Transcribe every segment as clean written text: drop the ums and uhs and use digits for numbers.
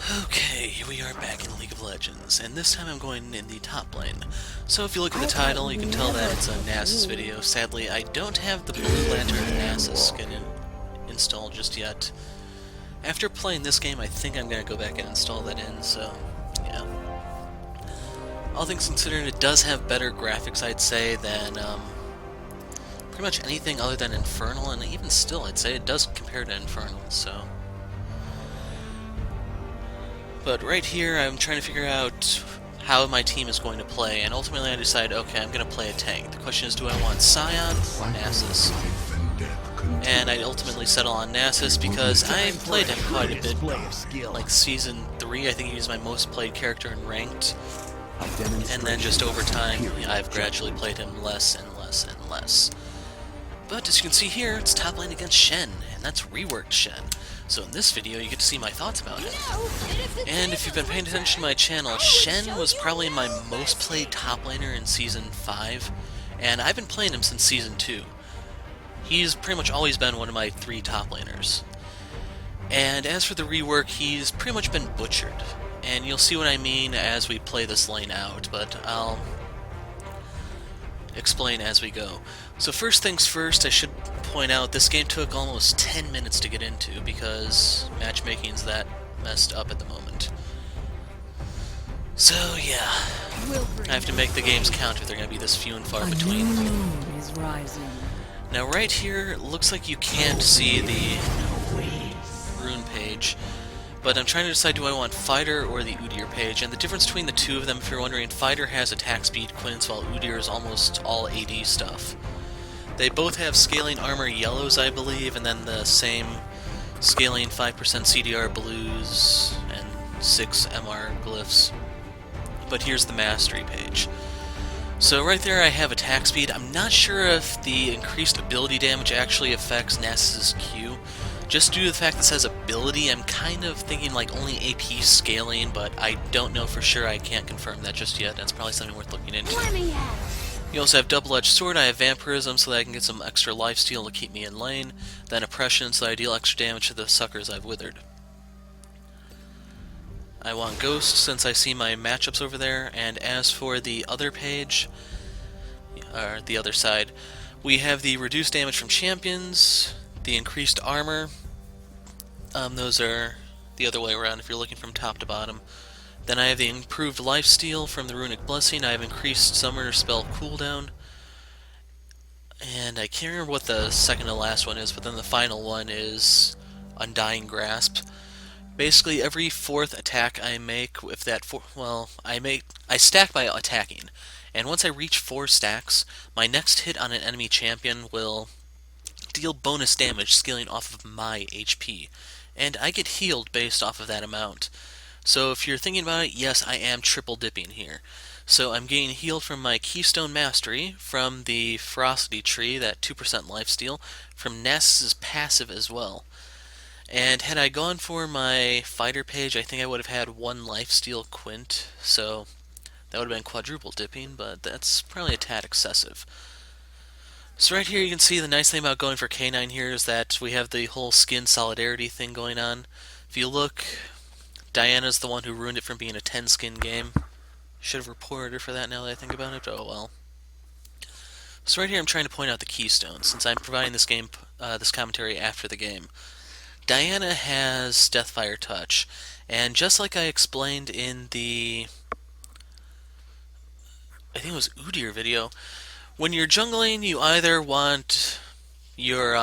Okay, here we are back in League of Legends, and this time I'm going in the top lane. So if you look at the title, you can tell that it's a Nasus video. Sadly, I don't have the Blue Lantern Nasus skin installed just yet. After playing this game, I think I'm going to go back and install that in, so yeah. All things considered, it does have better graphics, I'd say, than pretty much anything other than Infernal, and even still, I'd say it does compare to Infernal, so... But right here, I'm trying to figure out how my team is going to play, and ultimately I decide, okay, I'm going to play a tank. The question is, do I want Scion or Nasus? And I ultimately settle on Nasus because I played him quite a bit. Like Season 3, I think he was my most played character in Ranked. And then just over time, I've gradually played him less and less and less. But as you can see here, it's top lane against Shen, and that's Reworked Shen. So in this video, you get to see my thoughts about it. And if you've been paying attention to my channel, Shen was probably my most played top laner in Season 5, and I've been playing him since Season 2. He's pretty much always been one of my 3 top laners. And as for the rework, he's pretty much been butchered. And you'll see what I mean as we play this lane out, but I'll explain as we go. So first things first, I should point out this game took almost 10 minutes to get into because matchmaking's that messed up at the moment. So yeah, I have to make the games count if they're going to be this few and far between. Now right here, it looks like you can't see the rune page, but I'm trying to decide, do I want Fighter or the Udyr page? And the difference between the two of them, if you're wondering, Fighter has attack speed quints, while Udyr is almost all AD stuff. They both have scaling armor yellows, I believe, and then the same scaling 5% CDR blues and 6 MR glyphs. But here's the mastery page. So right there I have attack speed. I'm not sure if the increased ability damage actually affects Nasus's Q. Just due to the fact that it says ability, I'm kind of thinking like only AP scaling, but I don't know for sure. I can't confirm that just yet, and it's probably something worth looking into. You also have double-edged sword. I have vampirism so that I can get some extra lifesteal to keep me in lane, then oppression so that I deal extra damage to the suckers I've withered. I want ghost since I see my matchups over there, and as for the other page, or the other side, we have the reduced damage from champions, the increased armor. Those are the other way around if you're looking from top to bottom. Then I have the improved lifesteal from the Runic Blessing. I have increased summoner spell cooldown. And I can't remember what the second to last one is, but then the final one is Undying Grasp. Basically, every 4th attack I make, if that I stack by attacking. And once I reach 4 stacks, my next hit on an enemy champion will deal bonus damage scaling off of my HP. And I get healed based off of that amount. So if you're thinking about it, yes, I am triple dipping here. So I'm getting healed from my Keystone Mastery, from the Ferocity Tree, that 2% lifesteal, from Nasus's passive as well. And had I gone for my fighter page, I think I would have had 1 lifesteal quint, so that would have been quadruple dipping, but that's probably a tad excessive. So right here you can see the nice thing about going for K-9 here is that we have the whole skin solidarity thing going on. If you look, Diana's the one who ruined it from being a 10 skin game. Should have reported her for that now that I think about it, oh well. So right here I'm trying to point out the keystones, since I'm providing this game, this commentary after the game. Diana has Deathfire Touch, and just like I explained in the, I think it was Udyr video, when you're jungling, you either want your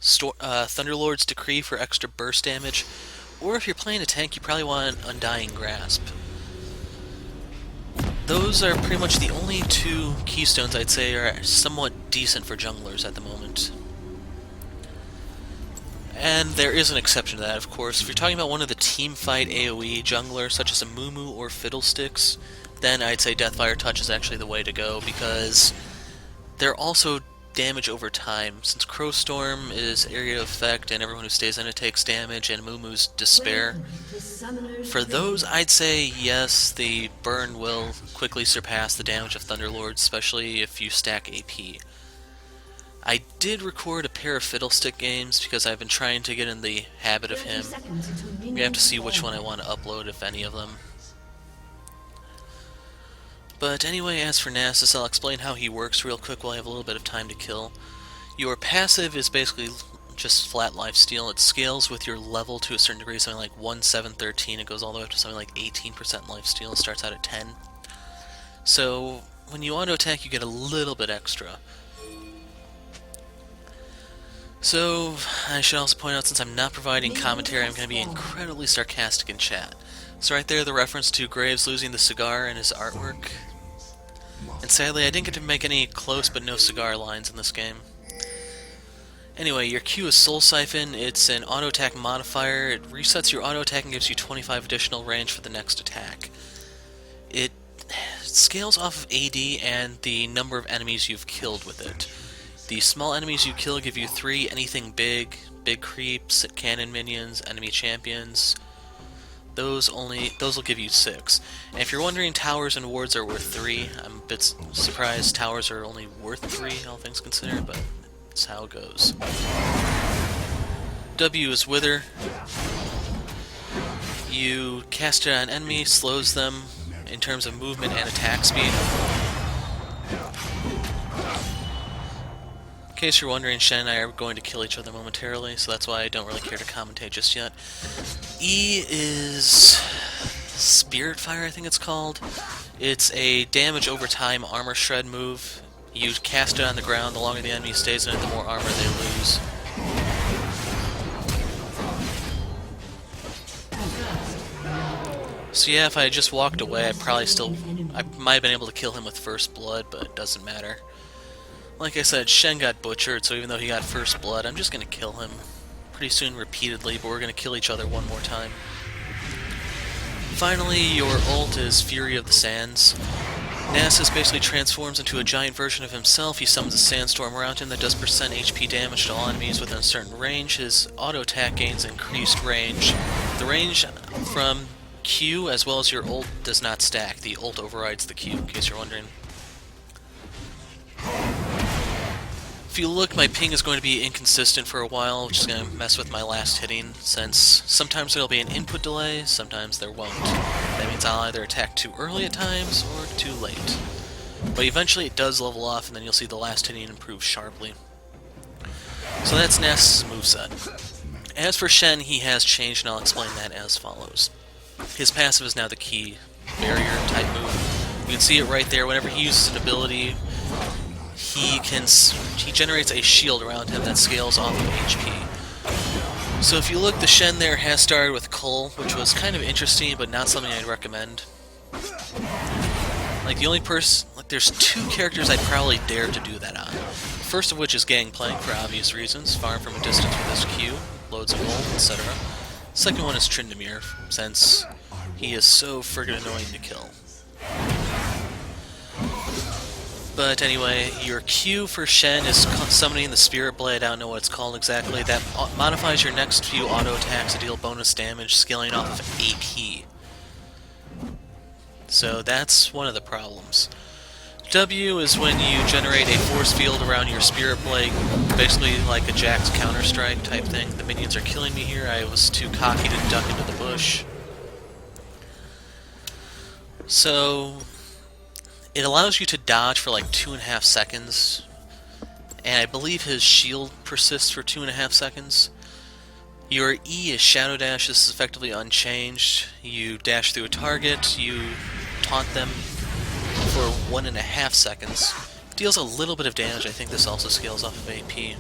Thunderlord's Decree for extra burst damage, or if you're playing a tank, you probably want Undying Grasp. Those are pretty much the only 2 keystones I'd say are somewhat decent for junglers at the moment. And there is an exception to that, of course. If you're talking about one of the teamfight AoE junglers, such as a Mumu or Fiddlesticks, then I'd say Deathfire Touch is actually the way to go, because they're also damage over time, since Crowstorm is area of effect and everyone who stays in it takes damage, and Mumu's Despair. For those, I'd say yes, the burn will quickly surpass the damage of Thunderlords, especially if you stack AP. I did record a pair of Fiddlestick games because I've been trying to get in the habit of him. We have to see which one I want to upload, if any of them. But anyway, as for Nasus, I'll explain how he works real quick while I have a little bit of time to kill. Your passive is basically just flat lifesteal. It scales with your level to a certain degree, something like 1, 7, 13. It goes all the way up to something like 18% lifesteal. It starts out at 10. So when you auto-attack, you get a little bit extra. So, I should also point out, since I'm not providing commentary, I'm going to be incredibly sarcastic in chat. So right there, the reference to Graves losing the cigar in his artwork. And sadly, I didn't get to make any close but no cigar lines in this game. Anyway, your Q is Soul Siphon. It's an auto-attack modifier. It resets your auto-attack and gives you 25 additional range for the next attack. It scales off of AD and the number of enemies you've killed with it. The small enemies you kill give you 3, anything big, big creeps, cannon minions, enemy champions. Those will give you 6. And if you're wondering, towers and wards are worth 3. I'm a bit surprised towers are only worth 3, all things considered, but that's how it goes. W is Wither. You cast it on enemy, slows them in terms of movement and attack speed. In case you're wondering, Shen and I are going to kill each other momentarily, so that's why I don't really care to commentate just yet. E is Spirit Fire, I think it's called. It's a damage over time armor shred move. You cast it on the ground, the longer the enemy stays in it, the more armor they lose. So yeah, if I had just walked away, I might have been able to kill him with First Blood, but it doesn't matter. Like I said, Shen got butchered, so even though he got First Blood, I'm just going to kill him pretty soon repeatedly, but we're going to kill each other one more time. Finally, your ult is Fury of the Sands. Nasus basically transforms into a giant version of himself. He summons a sandstorm around him that does % HP damage to all enemies within a certain range. His auto-attack gains increased range. The range from Q as well as your ult does not stack. The ult overrides the Q, in case you're wondering. If you look, my ping is going to be inconsistent for a while, which is going to mess with my last hitting, since sometimes there'll be an input delay, sometimes there won't. That means I'll either attack too early at times, or too late. But eventually it does level off, and then you'll see the last hitting improve sharply. So that's Nasus' moveset. As for Shen, he has changed, and I'll explain that as follows. His passive is now the key barrier type move. You can see it right there. Whenever he uses an ability, he generates a shield around him that scales off of HP. So if you look, the Shen there has started with Cull, which was kind of interesting, but not something I'd recommend. Like, the only person... Like, there's 2 characters I'd probably dare to do that on. First of which is Gangplank, for obvious reasons. Farm from a distance with his Q, loads of gold, etc. Second one is Tryn, since he is so friggin' annoying to kill. But anyway, your Q for Shen is summoning the Spirit Blade. I don't know what it's called exactly. That modifies your next few auto attacks to deal bonus damage, scaling off of AP. So that's one of the problems. W is when you generate a force field around your Spirit Blade, basically like a Jack's Counter-Strike type thing. The minions are killing me here. I was too cocky to duck into the bush. So it allows you to dodge for like 2.5 seconds, and I believe his shield persists for 2.5 seconds. Your E is Shadow Dash. This is effectively unchanged. You dash through a target, you taunt them for 1.5 seconds. Deals a little bit of damage. I think this also scales off of AP.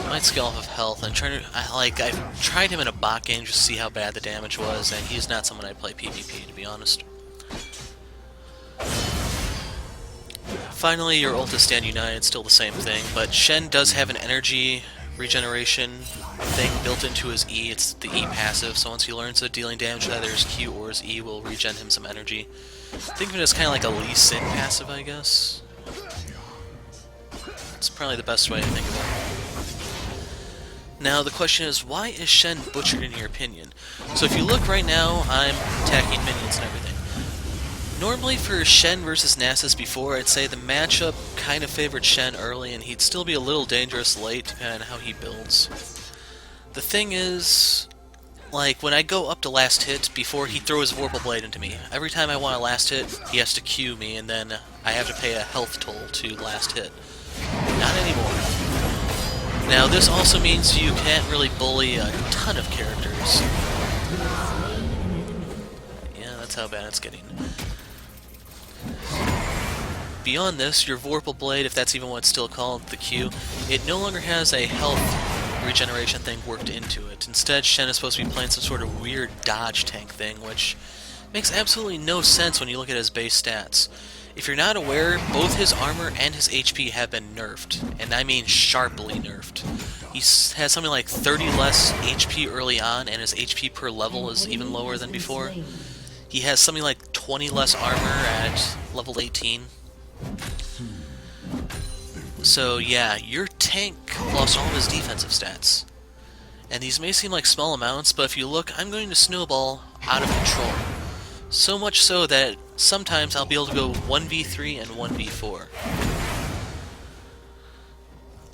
Might scale off of health. I've tried him in a bot game just to see how bad the damage was, and he's not someone I'd play PvP, to be honest. Finally, your ult is Stand United, still the same thing, but Shen does have an energy regeneration thing built into his E. It's the E passive, so once he learns that dealing damage with either his Q or his E will regen him some energy. Think of it as kind of like a Lee Sin passive, I guess. It's probably the best way to think of it. Now, the question is, why is Shen butchered in your opinion? So if you look right now, I'm attacking minions and everything. Normally for Shen versus Nasus before, I'd say the matchup kind of favored Shen early, and he'd still be a little dangerous late, depending on how he builds. The thing is, like, when I go up to last hit, before he throws Vorpal Blade into me, every time I want a last hit, he has to Q me, and then I have to pay a health toll to last hit. Not anymore. Now, this also means you can't really bully a ton of characters. Yeah, that's how bad it's getting. Beyond this, your Vorpal Blade, if that's even what it's still called, the Q, it no longer has a health regeneration thing worked into it. Instead, Shen is supposed to be playing some sort of weird dodge tank thing, which makes absolutely no sense when you look at his base stats. If you're not aware, both his armor and his HP have been nerfed, and I mean sharply nerfed. He has something like 30 less HP early on, and his HP per level is even lower than before. He has something like 20 less armor at level 18. So yeah, your tank lost all of his defensive stats. And these may seem like small amounts, but if you look, I'm going to snowball out of control. So much so that sometimes I'll be able to go 1v3 and 1v4.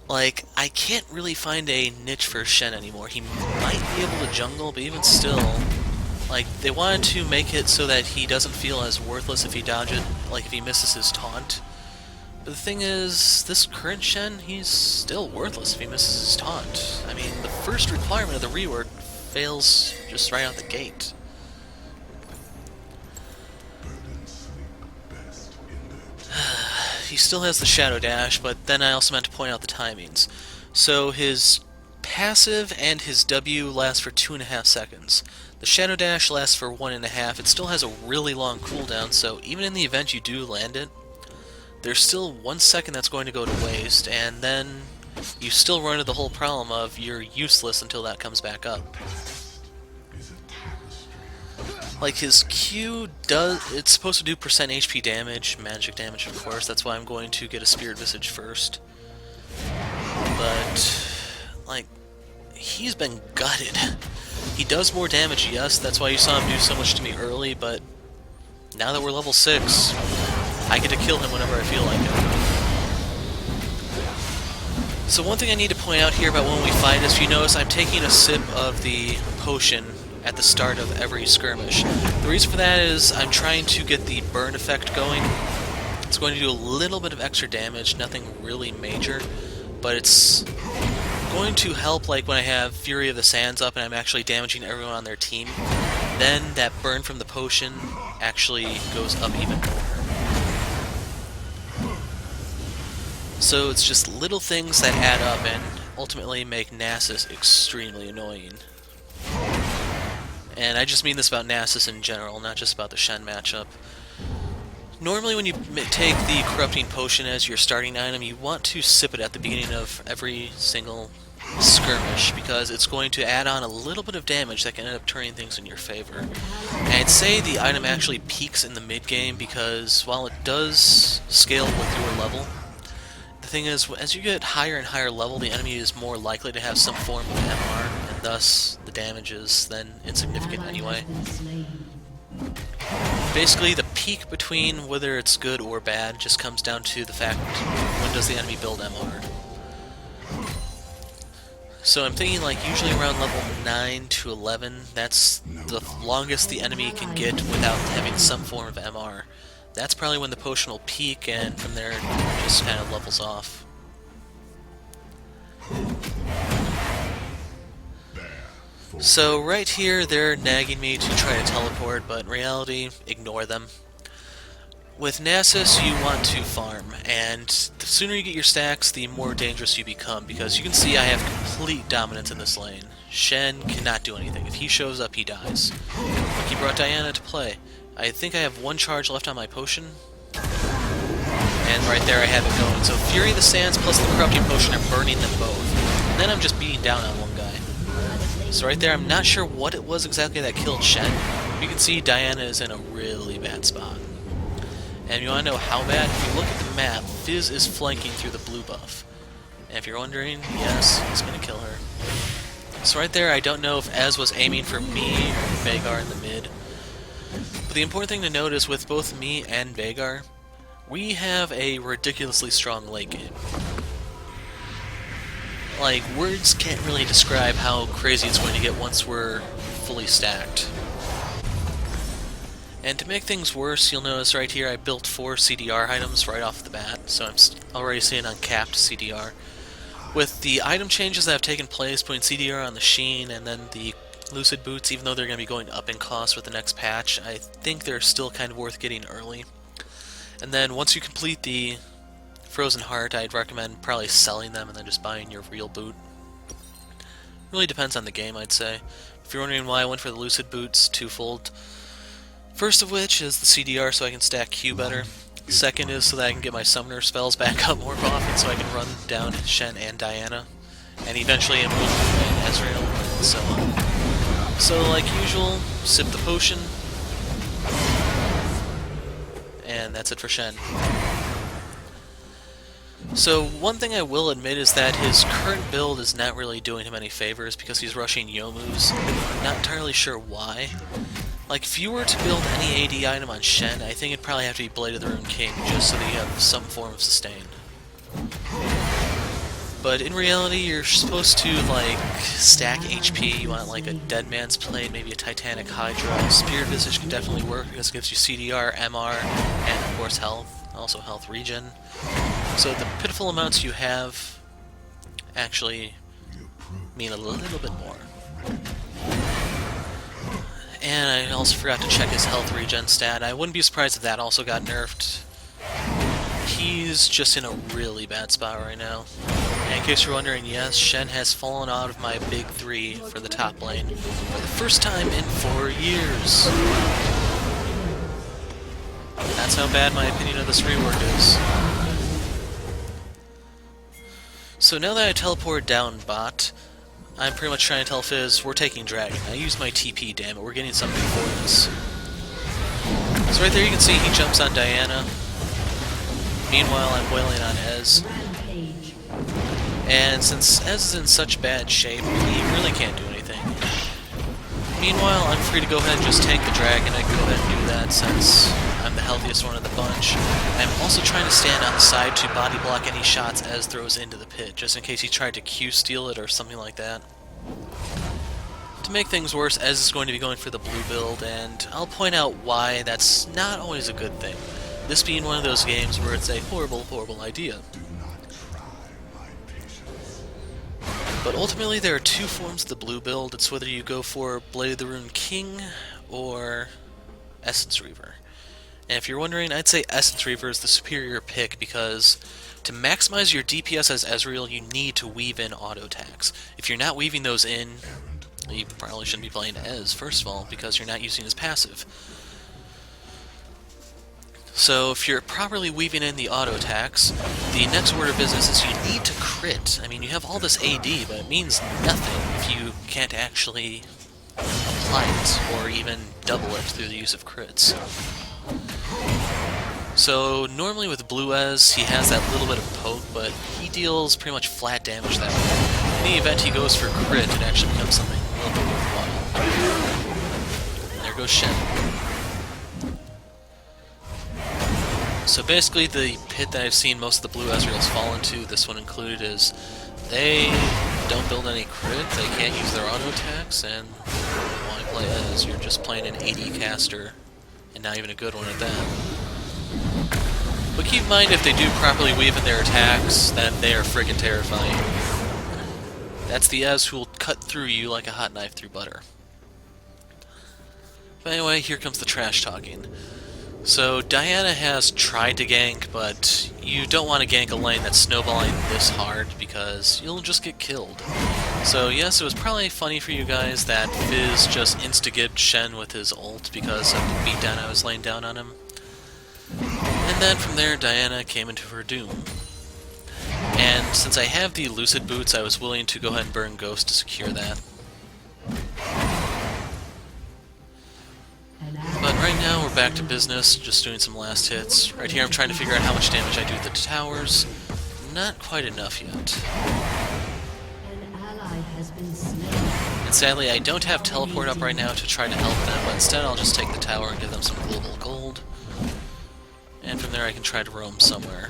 Like, I can't really find a niche for Shen anymore. He might be able to jungle, but even still, like, they wanted to make it so that he doesn't feel as worthless if he dodges it, like if he misses his taunt. But the thing is, this current Shen, he's still worthless if he misses his taunt. I mean, the first requirement of the rework fails just right out the gate. He still has the Shadow Dash, but then I also meant to point out the timings. So his passive and his W last for 2.5 seconds. The Shadow Dash lasts for 1.5. It still has a really long cooldown, so even in the event you do land it, there's still 1 second that's going to go to waste, and then you still run into the whole problem of you're useless until that comes back up. Like, his Q it's supposed to do percent HP damage, magic damage of course, that's why I'm going to get a Spirit Visage first. But, like, he's been gutted. He does more damage, yes, that's why you saw him do so much to me early, but now that we're level 6, I get to kill him whenever I feel like it. So one thing I need to point out here about when we fight is, if you notice, I'm taking a sip of the potion at the start of every skirmish. The reason for that is I'm trying to get the burn effect going. It's going to do a little bit of extra damage, nothing really major, but it's going to help, like when I have Fury of the Sands up and I'm actually damaging everyone on their team. Then that burn from the potion actually goes up even more. So it's just little things that add up and ultimately make Nasus extremely annoying. And I just mean this about Nasus in general, not just about the Shen matchup. Normally when you take the Corrupting Potion as your starting item, you want to sip it at the beginning of every single skirmish, because it's going to add on a little bit of damage that can end up turning things in your favor. And I'd say the item actually peaks in the mid-game, because while it does scale with your level, the thing is, as you get higher and higher level, the enemy is more likely to have some form of MR, and thus the damage is then insignificant anyway. Basically, the peak between whether it's good or bad just comes down to the fact, when does the enemy build MR. So I'm thinking, like, usually around level 9 to 11, that's the longest the enemy can get without having some form of MR. That's probably when the potion will peak, and from there it just kind of levels off. So right here, they're nagging me to try to teleport, but in reality, ignore them. With Nasus, you want to farm, and the sooner you get your stacks, the more dangerous you become, because you can see I have complete dominance in this lane. Shen cannot do anything. If he shows up, he dies. Look, he brought Diana to play. I think I have 1 charge left on my potion, and right there I have it going. So Fury of the Sands plus the Corrupting Potion are burning them both, and then I'm just beating down on one guy. So right there, I'm not sure what it was exactly that killed Shen. You can see Diana is in a really bad spot. And you want to know how bad? If you look at the map, Fizz is flanking through the blue buff. And if you're wondering, yes, he's going to kill her. So right there, I don't know if Ez was aiming for me or Veigar in the mid. But the important thing to note is with both me and Veigar, we have a ridiculously strong late game. Like, words can't really describe how crazy it's going to get once we're fully stacked. And to make things worse, you'll notice right here I built 4 CDR items right off the bat, so I'm already seeing uncapped CDR. With the item changes that have taken place, putting CDR on the Shen and then the Lucid Boots, even though they're going to be going up in cost with the next patch, I think they're still kind of worth getting early. And then once you complete the Frozen Heart, I'd recommend probably selling them and then just buying your real boot. Really depends on the game, I'd say. If you're wondering why I went for the Lucid Boots, twofold. First of which is the CDR so I can stack Q better. Second is so that I can get my summoner spells back up more often so I can run down Shen and Diana. And eventually Emerald and Ezreal and so on. So like usual, sip the potion. And that's it for Shen. So one thing I will admit is that his current build is not really doing him any favors because he's rushing Youmu's. Not entirely sure why. Like, if you were to build any AD item on Shen, I think it'd probably have to be Blade of the Rune King, just so that you have some form of sustain. But in reality, you're supposed to, like, stack HP. You want, like, a Dead Man's Blade, maybe a Titanic Hydra. Spirit Visage can definitely work because it gives you CDR, MR, and, of course, health. Also health regen. So the pitiful amounts you have actually mean a little bit more. And I also forgot to check his health regen stat. I wouldn't be surprised if that also got nerfed. He's just in a really bad spot right now. And in case you're wondering, yes, Shen has fallen out of my big 3 for the top lane for the first time in 4 years. That's how bad my opinion of this rework is. So now that I teleported down bot, I'm pretty much trying to tell Fizz, we're taking Dragon. I used my TP, damn it, we're getting something for this. So right there you can see he jumps on Diana. Meanwhile, I'm wailing on Ez. And since Ez is in such bad shape, he really can't do anything. Meanwhile, I'm free to go ahead and just tank the Dragon. I can go ahead and do that since I'm the healthiest one of the bunch. I'm also trying to stand outside to body block any shots Ez throws into the pit, just in case he tried to Q-steal it or something like that. To make things worse, Ez is going to be going for the blue build, and I'll point out why that's not always a good thing. This being one of those games where it's a horrible, horrible idea. But ultimately there are 2 forms of the blue build. It's whether you go for Blade of the Rune King or Essence Reaver. And if you're wondering, I'd say Essence Reaver is the superior pick because to maximize your DPS as Ezreal, you need to weave in auto attacks. If you're not weaving those in, you probably shouldn't be playing Ez, first of all, because you're not using his passive. So if you're properly weaving in the auto attacks, the next order of business is you need to crit. I mean, you have all this AD, but it means nothing if you can't actually apply it, or even double it through the use of crits. So normally with Blue Ez, he has that little bit of poke, but he deals pretty much flat damage that way. In the event he goes for crit, it actually becomes something a little bit worthwhile. And there goes Shen. So basically the pit that I've seen most of the blue Ezreals fall into, this one included, is they don't build any crit, they can't use their auto attacks, and when I play Ez, you're just playing an AD caster, and not even a good one at that. But keep in mind, if they do properly weave in their attacks, then they are friggin' terrifying. That's the Ez who will cut through you like a hot knife through butter. But anyway, here comes the trash talking. So Diana has tried to gank, but you don't want to gank a lane that's snowballing this hard because you'll just get killed. So yes, it was probably funny for you guys that Fizz just insta-gibbed Shen with his ult because of the beatdown I was laying down on him. And then from there, Diana came into her doom. And since I have the Lucid Boots, I was willing to go ahead and burn Ghost to secure that. But right now we're back to business, just doing some last hits. Right here I'm trying to figure out how much damage I do with the towers. Not quite enough yet. An ally has been slain. And sadly, I don't have teleport up right now to try to help them, but instead I'll just take the tower and give them some global gold. And from there I can try to roam somewhere.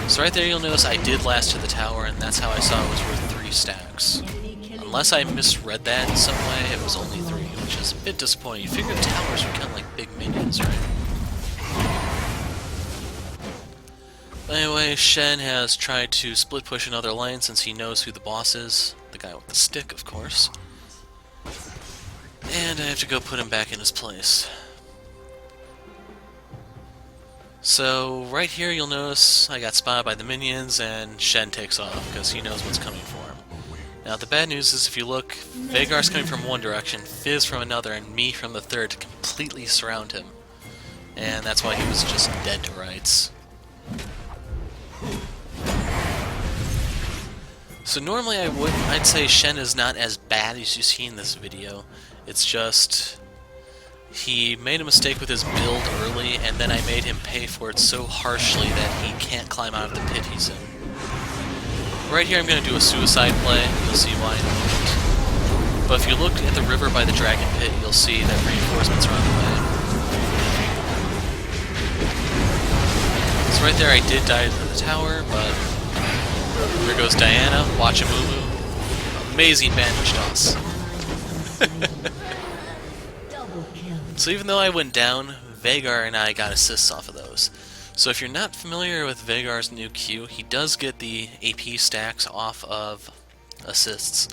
So right there you'll notice I did last to the tower, and that's how I saw it was worth 3 stacks. Unless I misread that in some way, it was only 3, which is a bit disappointing. You figure the towers were kind of like big minions, right? But anyway, Shen has tried to split push another lane since he knows who the boss is. The guy with the stick, of course. And I have to go put him back in his place. So, right here you'll notice I got spotted by the minions, and Shen takes off because he knows what's coming for him. Now, the bad news is if you look, Veigar's coming from one direction, Fizz from another, and me from the third to completely surround him. And that's why he was just dead to rights. So normally I'd say Shen is not as bad as you see in this video. It's just he made a mistake with his build early, and then I made him pay for it so harshly that he can't climb out of the pit he's in. Right here I'm going to do a suicide play, you'll see why in a moment. But if you look at the river by the dragon pit, you'll see that reinforcements are on the way. So right there I did die to the tower, but there goes Diana, watch a moo-moo. Amazing bandage toss. So even though I went down, Veigar and I got assists off of those. So if you're not familiar with Veigar's new Q, he does get the AP stacks off of assists.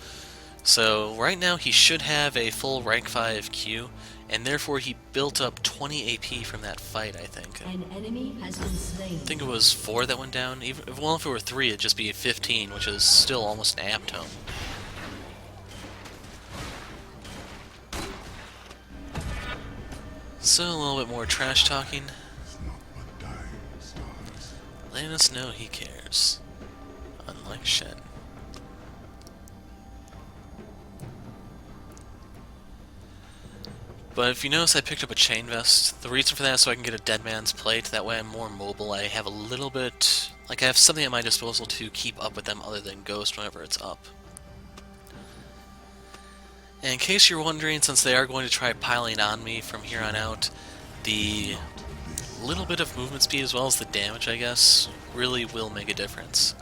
So right now he should have a full rank 5 Q, and therefore he built up 20 AP from that fight, I think. An enemy has been slain. I think it was 4 that went down. Well, if it were 3, it'd just be 15, which is still almost an amp tome. So, a little bit more trash talking. Letting us know he cares. Unlike Shen. But if you notice, I picked up a chain vest. The reason for that is so I can get a dead man's plate. That way I'm more mobile. I have a little bit... like, I have something at my disposal to keep up with them other than Ghost whenever it's up. And in case you're wondering, since they are going to try piling on me from here on out, the little bit of movement speed as well as the damage, I guess, really will make a difference.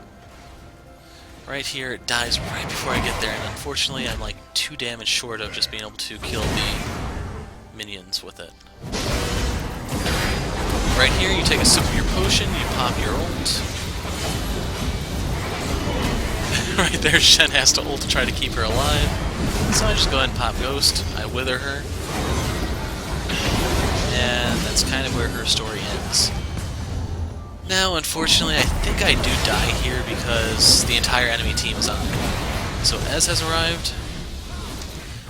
Right here, it dies right before I get there, and unfortunately I'm like 2 damage short of just being able to kill the minions with it. Right here, you take a sip of your potion, you pop your ult. Right there, Shen has to ult to try to keep her alive. So I just go ahead and pop Ghost, I wither her, and that's kind of where her story ends. Now, unfortunately, I think I do die here because the entire enemy team is on me. So Ez has arrived.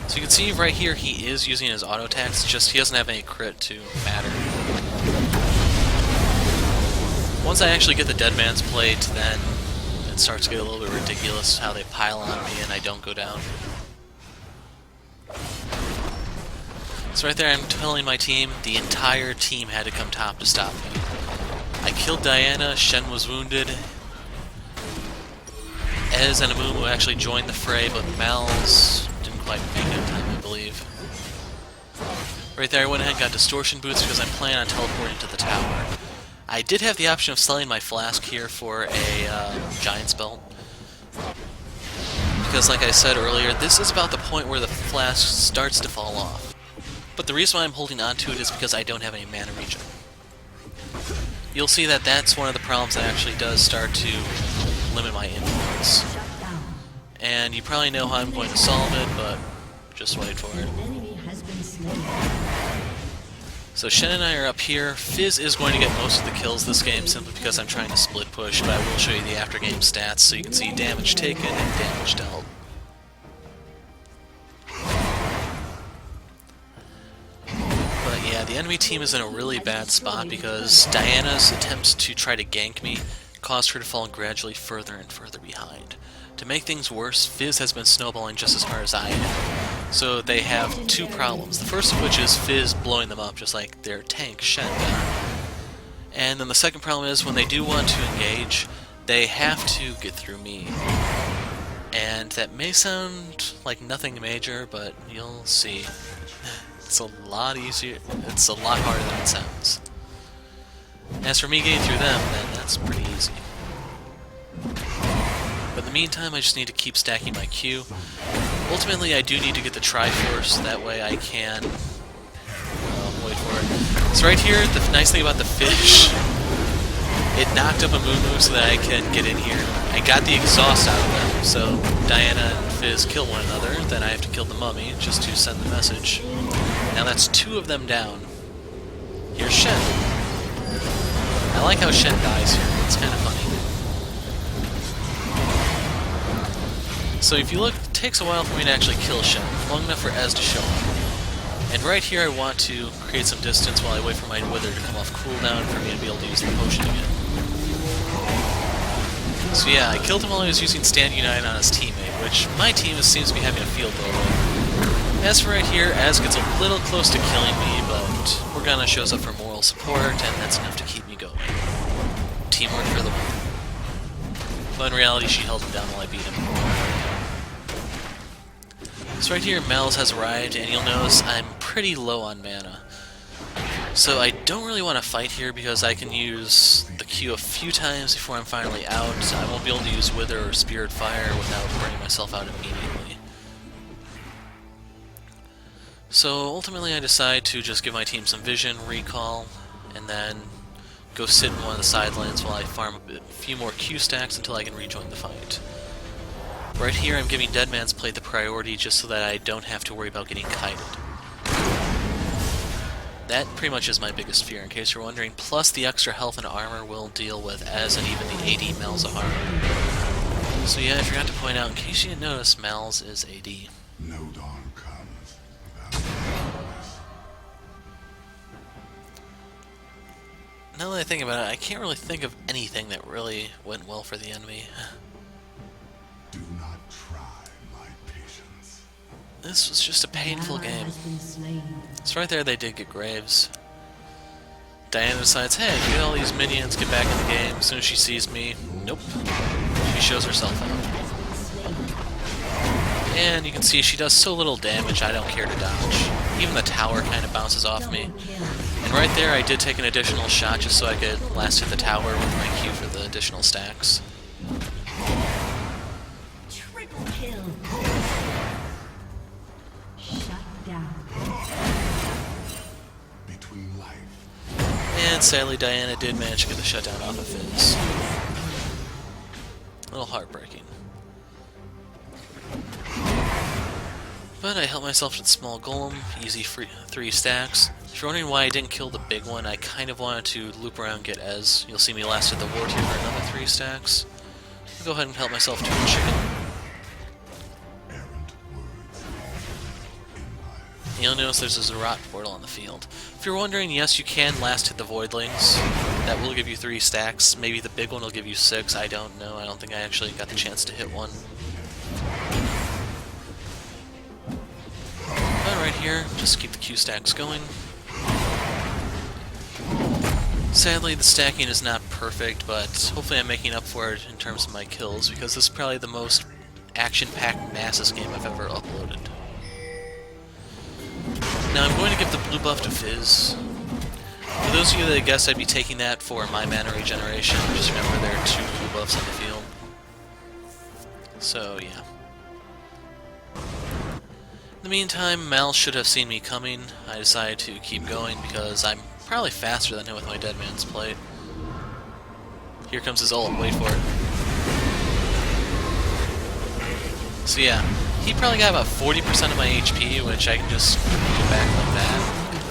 So you can see right here he is using his auto attacks, just he doesn't have any crit to matter. Once I actually get the dead man's plate, then it starts to get a little bit ridiculous how they pile on me and I don't go down. So right there I'm telling my team, the entire team had to come top to stop me. I killed Diana, Shen was wounded, Ez and Amumu actually joined the fray, but Mal's didn't quite make it in time, I believe. Right there I went ahead and got distortion boots because I'm planning on teleporting to the tower. I did have the option of selling my flask here for a Giant's Belt. Because like I said earlier, this is about the point where the flask starts to fall off. But the reason why I'm holding on to it is because I don't have any mana regen. You'll see that that's one of the problems that actually does start to limit my influence. And you probably know how I'm going to solve it, but just wait for it. So Shen and I are up here. Fizz is going to get most of the kills this game simply because I'm trying to split push, but I will show you the after game stats so you can see damage taken and damage dealt. But yeah, the enemy team is in a really bad spot because Diana's attempts to try to gank me caused her to fall gradually further and further behind. To make things worse, Fizz has been snowballing just as hard as I have. So they have 2 problems. The first of which is Fizz blowing them up just like their tank, Shen, got. And then the second problem is when they do want to engage, they have to get through me. And that may sound like nothing major, but you'll see. It's a lot easier, it's a lot harder than it sounds. As for me getting through them, then that's pretty easy. But in the meantime, I just need to keep stacking my Q. Ultimately, I do need to get the Triforce, that way I can... wait for it. So right here, the nice thing about the fish, it knocked up a Moo so that I can get in here. I got the exhaust out of them, so Diana and Fizz kill one another, then I have to kill the mummy just to send the message. Now that's 2 of them down. Here's Shen. I like how Shen dies here, it's kind of funny. So if you look, it takes a while for me to actually kill Shen, long enough for Ez to show up. And right here I want to create some distance while I wait for my Wither to come off cooldown for me to be able to use the potion again. So yeah, I killed him while he was using Stand United on his teammate, which my team seems to be having a field day with. As for right here, Ez gets a little close to killing me, but Morgana shows up for moral support, and that's enough to keep me going. Teamwork for the win. But in reality, she held him down while I beat him. So right here, Mal's has Riot, and you'll notice I'm pretty low on mana. So I don't really want to fight here because I can use the Q a few times before I'm finally out. I won't be able to use Wither or Spirit Fire without burning myself out immediately. So ultimately I decide to just give my team some vision, recall, and then go sit in one of the side lanes while I farm a few more Q stacks until I can rejoin the fight. Right here I'm giving Deadman's Plate the priority just so that I don't have to worry about getting kited. That pretty much is my biggest fear, in case you're wondering, plus the extra health and armor will deal with Ez and even the AD Mal's armor. So yeah, I forgot to point out, in case you didn't notice, Mal's is AD. No dawn comes without darkness. Now that I think about it, I can't really think of anything that really went well for the enemy. Do not try my patience. This was just a painful game. So right there they did get Graves. Diana decides, hey, get all these minions, get back in the game. As soon as she sees me, nope. She shows herself out. And you can see she does so little damage, I don't care to dodge. Even the tower kind of bounces off me. And right there I did take an additional shot just so I could last hit the tower with my Q for the additional stacks. Triple kill. Shut down. Between life. And sadly Diana did manage to get the shutdown off of Fizz. A little heartbreaking. But I helped myself to the small golem, easy 3 stacks. If you're wondering why I didn't kill the big one, I kind of wanted to loop around and get Ez. You'll see me last at the ward here for another 3 stacks. I'll go ahead and help myself to a chicken. Errant words. Empire. You'll notice there's a Zerat portal on the field. If you're wondering, yes, you can last hit the Voidlings. That will give you 3 stacks. Maybe the big one will give you 6. I don't know. I don't think I actually got the chance to hit one. But right here, just keep the Q stacks going. Sadly, the stacking is not perfect, but hopefully I'm making up for it in terms of my kills, because this is probably the most action-packed Nasus game I've ever uploaded. Now I'm going to give the blue buff to Fizz. For those of you that guess I'd be taking that for my mana regeneration, just remember there are 2 blue buffs on the field. So, yeah. In the meantime, Mal should have seen me coming. I decided to keep going because I'm probably faster than him with my Deadman's Plate. Here comes his ult, wait for it. So yeah, he probably got about 40% of my HP, which I can just get back like that.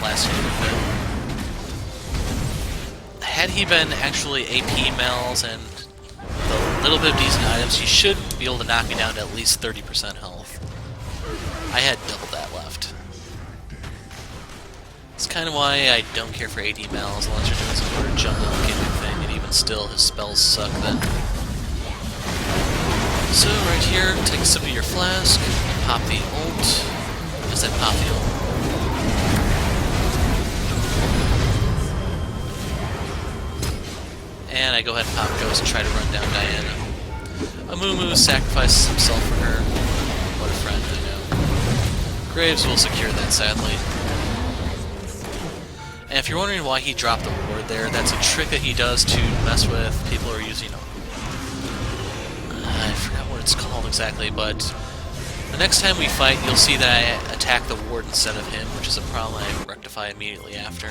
Last hit with it. Had he been actually AP Mels and a little bit of decent items, he should be able to knock me down to at least 30% health. I had double that left. It's kind of why I don't care for AD Mals unless you're doing some sort of jungle gimmick thing, and even still, his spells suck then. So right here, take a sip of your flask, pop the ult, as I pop the ult. And I go ahead and pop Ghost and try to run down Diana. Amumu sacrifices himself for her. What a friend, I know. Graves will secure that, sadly. And if you're wondering why he dropped the ward there, that's a trick that he does to mess with people who are using... I forgot what it's called exactly, but... The next time we fight, you'll see that I attack the ward instead of him, which is a problem I rectify immediately after.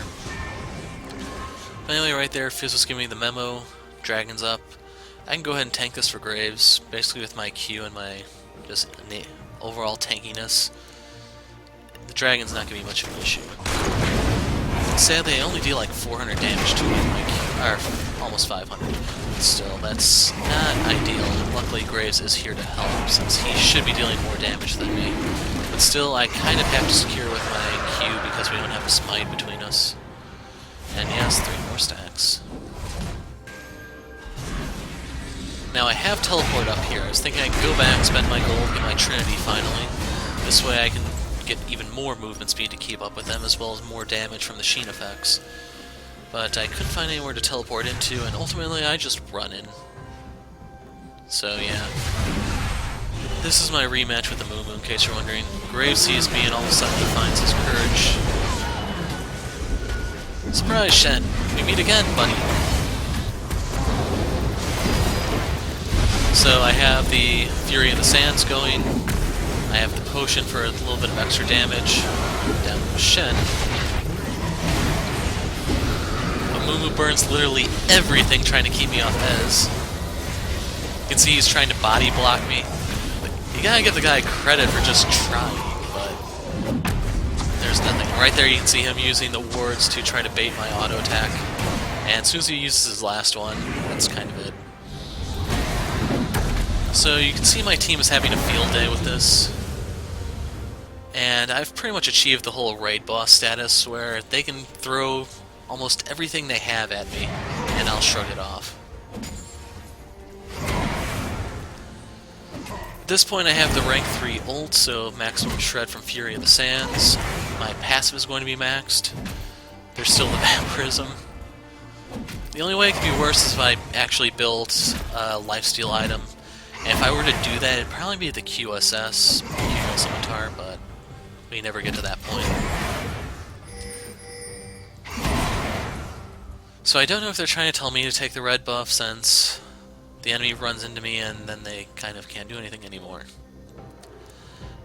But anyway, right there, Fizz was giving me the memo. Dragon's up. I can go ahead and tank this for Graves, basically with my Q and my just overall tankiness. The Dragon's not going to be much of an issue. Sadly, I only deal like 400 damage to him, or almost 500. But still, that's not ideal. And luckily, Graves is here to help, since he should be dealing more damage than me. But still, I kind of have to secure with my Q because we don't have a smite between us. And yes, 3 more stacks. Now I have teleport up here. I was thinking I could go back, spend my gold, get my Trinity finally. This way I can get even more movement speed to keep up with them, as well as more damage from the Sheen effects. But I couldn't find anywhere to teleport into, and ultimately I just run in. So yeah. This is my rematch with the Moo in case you're wondering. Graves sees me and all of a sudden he finds his courage. Surprise, Shen! We meet again, buddy! So I have the Fury of the Sands going. I have the potion for a little bit of extra damage. Down to Shen. Amumu burns literally everything trying to keep me off Ez. You can see he's trying to body block me. You gotta give the guy credit for just trying, but there's nothing. Right there you can see him using the wards to try to bait my auto attack. And as soon as he uses his last one, that's kind of it. So you can see my team is having a field day with this. And I've pretty much achieved the whole raid boss status where they can throw almost everything they have at me and I'll shrug it off. At this point I have the rank 3 ult, so maximum shred from Fury of the Sands. My passive is going to be maxed. There's still the vampirism. The only way it could be worse is if I actually built a lifesteal item. And if I were to do that, it'd probably be the QSS, Q Scimitar, but we never get to that point. So I don't know if they're trying to tell me to take the red buff since the enemy runs into me and then they kind of can't do anything anymore.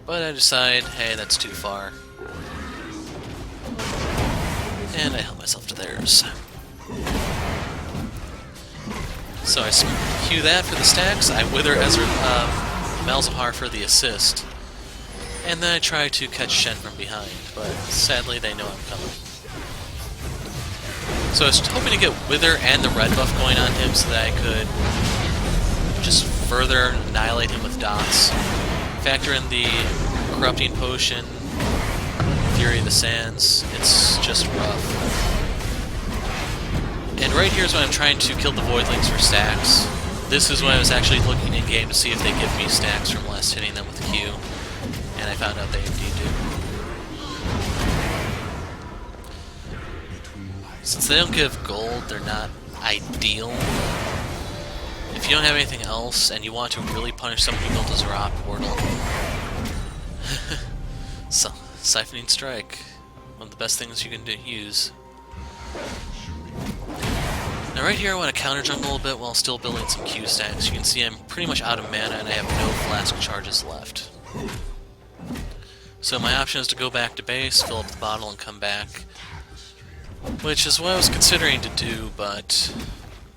But I decide, hey, that's too far. And I help myself to theirs. So I cue that for the stacks, I wither Malzahar for the assist, and then I try to catch Shen from behind, but sadly they know I'm coming. So I was hoping to get Wither and the red buff going on him so that I could just further annihilate him with dots. Factor in the Corrupting Potion, Fury of the Sands, it's just rough. And right here is when I'm trying to kill the Voidlings for stacks. This is when I was actually looking in-game to see if they give me stacks from last hitting them with the Q. And I found out they indeed do. Since they don't give gold, they're not ideal. If you don't have anything else, and you want to really punish someone who built a Zerot portal... so, Siphoning Strike. One of the best things you can use. Now right here I want to counter jungle a little bit while still building some Q stacks. You can see I'm pretty much out of mana and I have no flask charges left. So my option is to go back to base, fill up the bottle, and come back. Which is what I was considering to do, but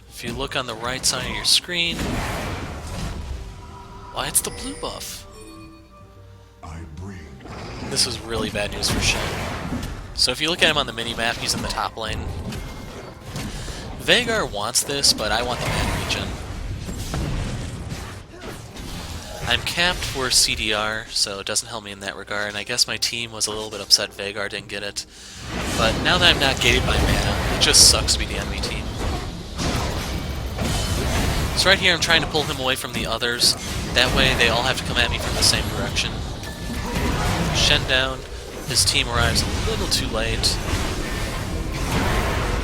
if you look on the right side of your screen, why, it's the blue buff. This is really bad news for Shen. So if you look at him on the mini-map, he's in the top lane. Veigar wants this, but I want the man regen. I'm capped for CDR, so it doesn't help me in that regard, and I guess my team was a little bit upset Veigar didn't get it. But now that I'm not gated by mana, it just sucks to be the enemy team. So right here I'm trying to pull him away from the others, that way they all have to come at me from the same direction. Shen down, his team arrives a little too late.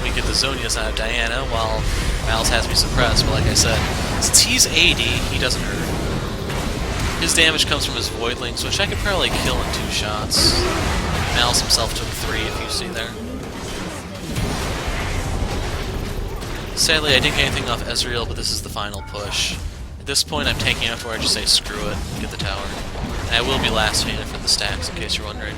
We get the Zonias out of Diana while Miles has me suppressed, but like I said, Since he's 80, he doesn't hurt. His damage comes from his Voidlings, which I could probably kill in 2 shots. Malice himself took 3, if you see there. Sadly, I didn't get anything off Ezreal, but this is the final push. At this point, I'm tanking enough where I just say screw it, get the tower. And I will be last handed for the stacks, in case you're wondering.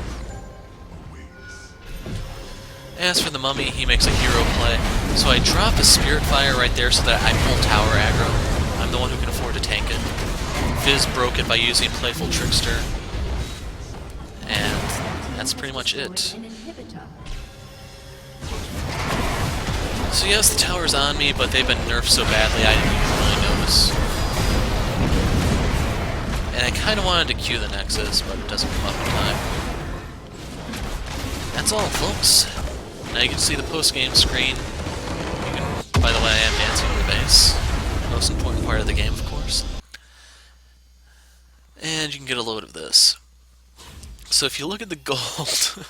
As for the Mummy, he makes a hero play, so I drop a Spirit Fire right there so that I pull tower aggro. I'm the one who can afford to tank it. Fizz broke it by using Playful Trickster, and that's pretty much it. So yes, the tower's on me, but they've been nerfed so badly I didn't even really notice. And I kind of wanted to queue the Nexus, but it doesn't come up in time. That's all, folks. Now you can see the post-game screen. You can, by the way, I am dancing on the base. Most important part of the game, of course. And you can get a load of this. So if you look at the gold,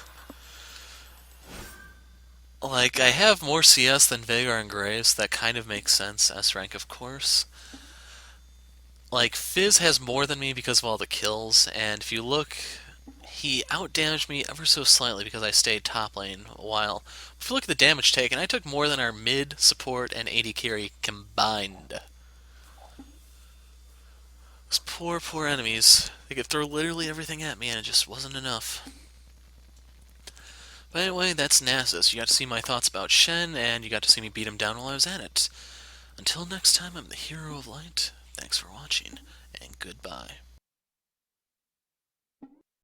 like, I have more CS than Veigar and Graves. That kind of makes sense. S rank, of course. Like, Fizz has more than me because of all the kills, and if you look, he outdamaged me ever so slightly because I stayed top lane a while. If you look at the damage taken, I took more than our mid, support, and AD carry combined. Those poor, poor enemies. They could throw literally everything at me and it just wasn't enough. But anyway, that's Nasus. You got to see my thoughts about Shen, and you got to see me beat him down while I was at it. Until next time, I'm the Hero of Light. Thanks for watching, and goodbye.